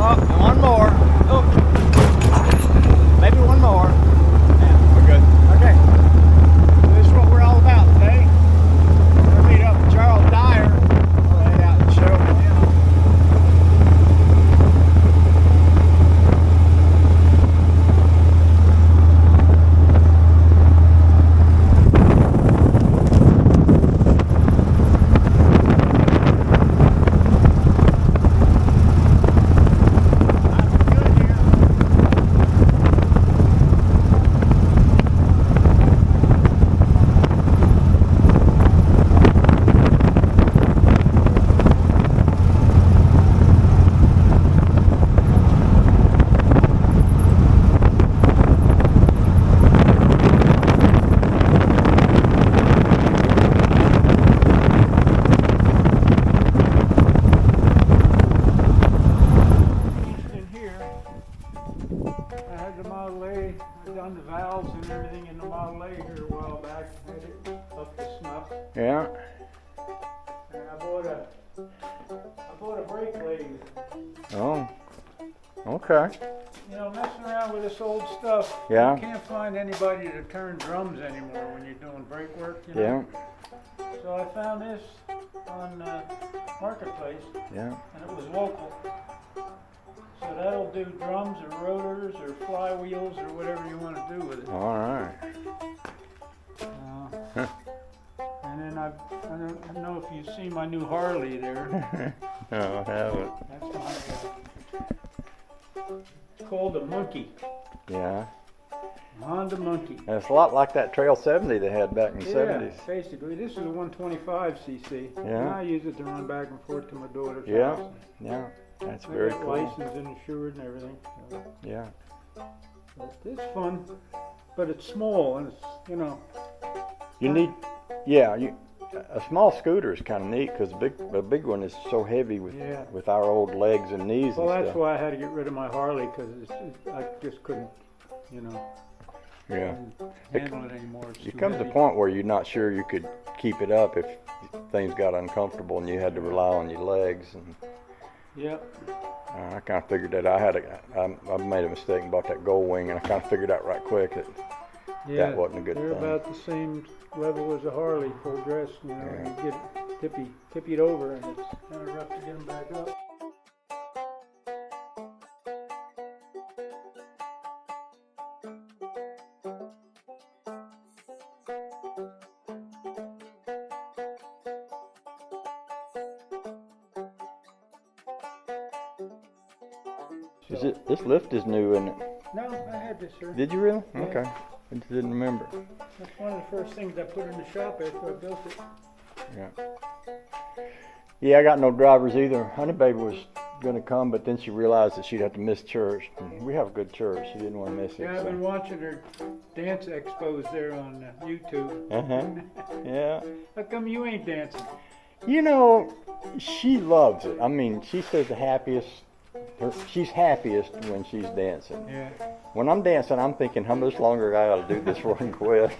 Oh, one more. Oh, maybe one more. Yeah, we're good. Okay. This is what we're all about today. We're gonna meet up with Charles Dyer. We'll head out and show him. I had the Model A, I'd done the valves and everything in the Model A here a while back, had it up to snuff. Yeah. And I bought a brake lathe. Oh. Okay. You know, messing around with this old stuff, Yeah. you can't find anybody to turn drums anymore when you're doing brake work, you know? Yeah. So I found this on Marketplace, Yeah. and it was local. So that'll do drums or rotors or flywheels or whatever you want to do with it. All right. And then I don't know if you've seen my new Harley there. No, I haven't. That's it's called a Monkey. Yeah. Honda Monkey. And it's a lot like that Trail 70 they had back in the 70s. Basically. This is a 125cc. Yeah. And I use it to run back and forth to my daughter's Yeah. house. Yeah. That's I very got cool. licensed and insured and everything. So Yeah. it's fun, but it's small and it's, you know. You need, yeah, a small scooter is kind of neat because a big one is so heavy with our old legs and knees Well, and that's stuff. why I had to get rid of my Harley because I just couldn't, you know, Yeah. handle it anymore. It's You too come to the heavy. point where you're not sure you could keep it up if things got uncomfortable and you had to rely on your legs. And Yep. I kind of figured that I made a mistake and bought that Gold Wing, and I kind of figured out right quick that Yeah, that wasn't a good they're thing. about the same level as a Harley, full dress, you know, Yeah. you get tippy it over and it's kind of rough to get them back up. This lift is new, isn't it? No, I had this, sir. Did you really? Yeah. Okay. I just didn't remember. That's one of the first things I put in the shop after I built it. Yeah. Yeah, I got no drivers either. Honey Baby was gonna come, but then she realized that she'd have to miss church. And we have a good church. She didn't want to miss it. Yeah, I've been watching her dance expos there on YouTube. Yeah. How come you ain't dancing? You know, she loves it. I mean, she says she's happiest when she's dancing. Yeah. When I'm dancing, I'm thinking, how much longer I got to do this before I can quit?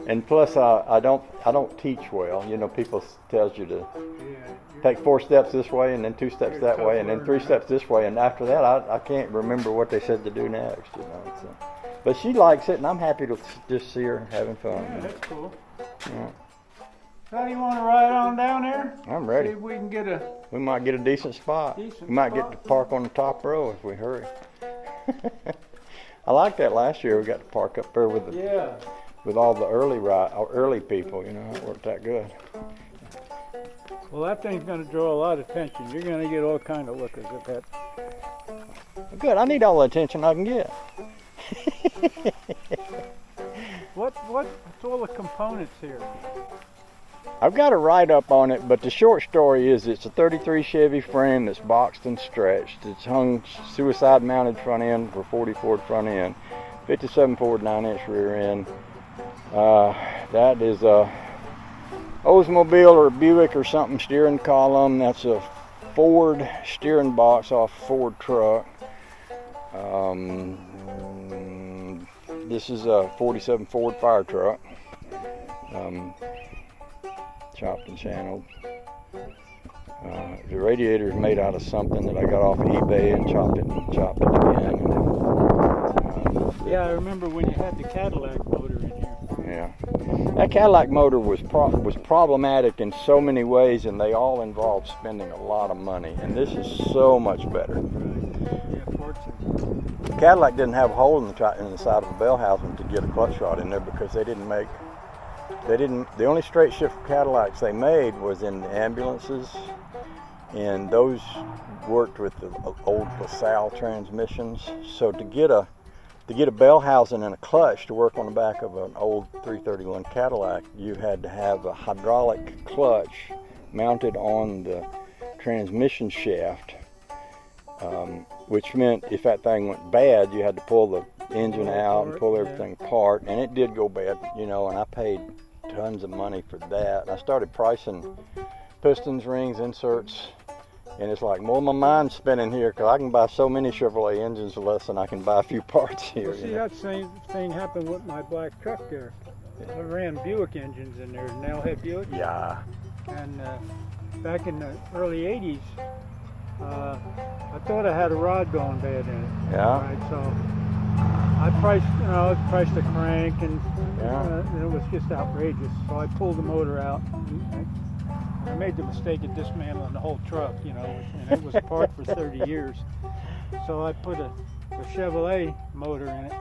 And plus, I don't teach well. You know, people tells you to take 4 steps this way, and then 2 steps that way, and then 3 steps this way, and after that, I can't remember what they said to do next. You know. So. But she likes it, and I'm happy to just see her having fun. Yeah, that's cool. Yeah. How do you want to ride on down there? I'm ready. See if we can get a... We might get a decent spot. We might get to park on the top row if we hurry. I liked that last year. We got to park up there with all the early people. You know, it worked out good. Well, that thing's going to draw a lot of attention. You're going to get all kind of lookers at that. Good. I need all the attention I can get. What's all the components here? I've got a write-up on it, but the short story is it's a 33 Chevy frame that's boxed and stretched. It's hung suicide mounted front end for 40 Ford front end, 57 Ford 9-inch rear end. That is a Oldsmobile or a Buick or something steering column. That's a Ford steering box off Ford truck. This is a 47 Ford fire truck. Chopped and channeled. The radiator is made out of something that I got off eBay and chopped it again. Yeah, I remember when you had the Cadillac motor in here. Yeah, that Cadillac motor was problematic in so many ways, and they all involved spending a lot of money. And this is so much better. Yeah, fortunate. Cadillac didn't have a hole in the side of the bell housing to get a clutch rod in there because the only straight shift Cadillacs they made was in the ambulances, and those worked with the old LaSalle transmissions. So to get a bell housing and a clutch to work on the back of an old 331 Cadillac, you had to have a hydraulic clutch mounted on the transmission shaft, which meant if that thing went bad, you had to pull the engine out and pull everything apart, and it did go bad, and I paid tons of money for that. I started pricing pistons, rings, inserts, and it's like, well, my mind's spinning here because I can buy so many Chevrolet engines less than I can buy a few parts here. Well, see, that same thing happened with my black truck there. I ran Buick engines in there, nailhead Buick. Yeah. And back in the early 80s, I thought I had a rod going bad in it. Yeah. Right, so I priced a crank, and it was just outrageous. So I pulled the motor out. I made the mistake of dismantling the whole truck, and it was apart for 30 years. So I put a Chevrolet motor in it.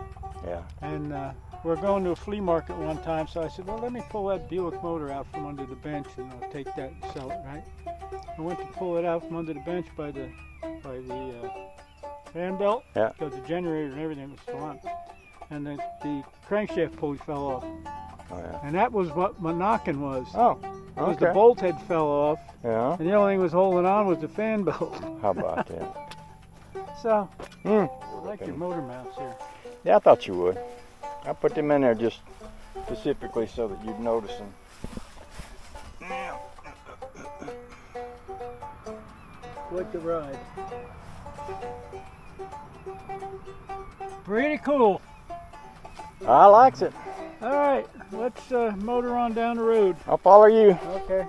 Yeah. And we're going to a flea market one time, so I said, well, let me pull that Buick motor out from under the bench, and I'll take that and sell it, right? I went to pull it out from under the bench by the fan belt, because the generator and everything was still on. And the crankshaft pulley fell off. Oh, yeah. And that was what my knocking was. Oh, Because okay. the bolt head fell off, Yeah. and the only thing was holding on was the fan belt. How about that? So, Hmm. I like your motor mounts here. Yeah, I thought you would. I put them in there just specifically so that you'd notice them. What the ride. Pretty cool. I likes it. All right, let's motor on down the road. I'll follow you. Okay.